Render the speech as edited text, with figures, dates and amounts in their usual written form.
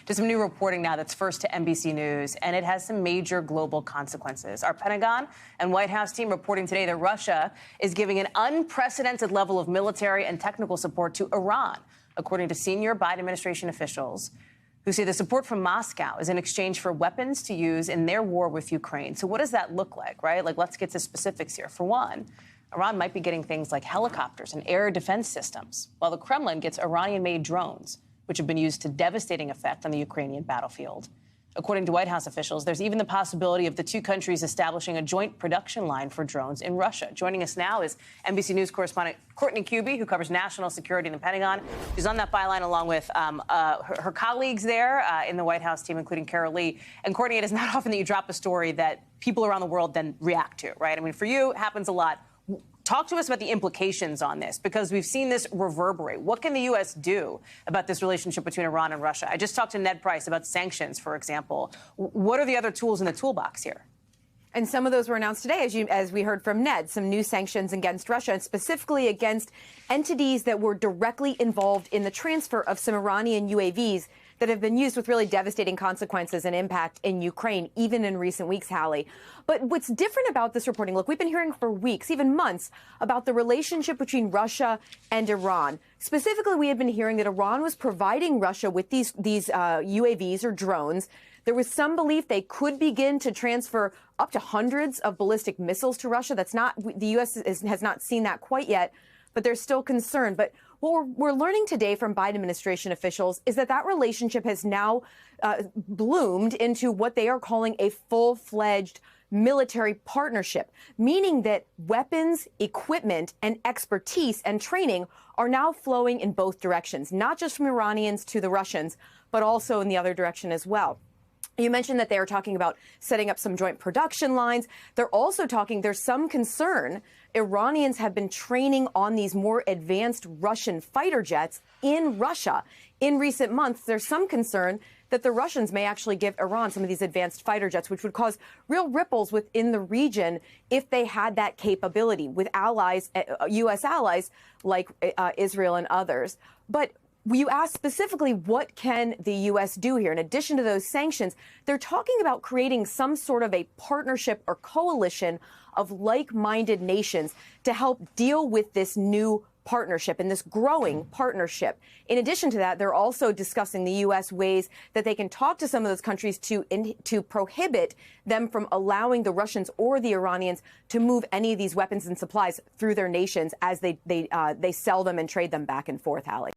to some new reporting now that's first to NBC News, and it has some major global consequences. Our Pentagon and White House team reporting today that Russia is giving an unprecedented level of military and technical support to Iran, according to senior Biden administration officials who say the support from Moscow is in exchange for weapons to use in their war with Ukraine. So what does that look like, right? Like, let's get to specifics here. For one, Iran might be getting things like helicopters and air defense systems, while the Kremlin gets Iranian-made drones, which have been used to devastating effect on the Ukrainian battlefield. According to White House officials, there's even the possibility of the two countries establishing a joint production line for drones in Russia. Joining us now is NBC News correspondent Courtney Kube, who covers national security in the Pentagon. She's on that byline along with her colleagues there in the White House team, including Carol Lee. And Courtney, it is not often that you drop a story that people around the world then react to, right? I mean, for you, it happens a lot. Talk to us about the implications on this, because we've seen this reverberate. What can the U.S. do about this relationship between Iran and Russia? I just talked to Ned Price about sanctions, for example. What are the other tools in the toolbox here? And some of those were announced today, as we heard from Ned, some new sanctions against Russia, and specifically against entities that were directly involved in the transfer of some Iranian UAVs that have been used with really devastating consequences and impact in Ukraine, even in recent weeks, Hallie. But what's different about this reporting, look, we've been hearing for weeks, even months, about the relationship between Russia and Iran. Specifically, we had been hearing that Iran was providing Russia with these UAVs or drones. There was some belief they could begin to transfer up to hundreds of ballistic missiles to Russia. That's not, the U.S. has not seen that quite yet, but there's still concern. But what we're learning today from Biden administration officials is that that relationship has now bloomed into what they are calling a full-fledged military partnership, meaning that weapons, equipment, and expertise and training are now flowing in both directions, not just from Iranians to the Russians, but also in the other direction as well. You mentioned that they are talking about setting up some joint production lines. They're also talking, there's some concern. Iranians have been training on these more advanced Russian fighter jets in Russia. In recent months, there's some concern that the Russians may actually give Iran some of these advanced fighter jets, which would cause real ripples within the region if they had that capability with allies, U.S. allies like Israel and others. But you asked specifically, what can the U.S. do here? In addition to those sanctions, they're talking about creating some sort of a partnership or coalition of like-minded nations to help deal with this new partnership and this growing partnership. In addition to that, they're also discussing the U.S. ways that they can talk to some of those countries to prohibit them from allowing the Russians or the Iranians to move any of these weapons and supplies through their nations as they sell them and trade them back and forth, Hallie.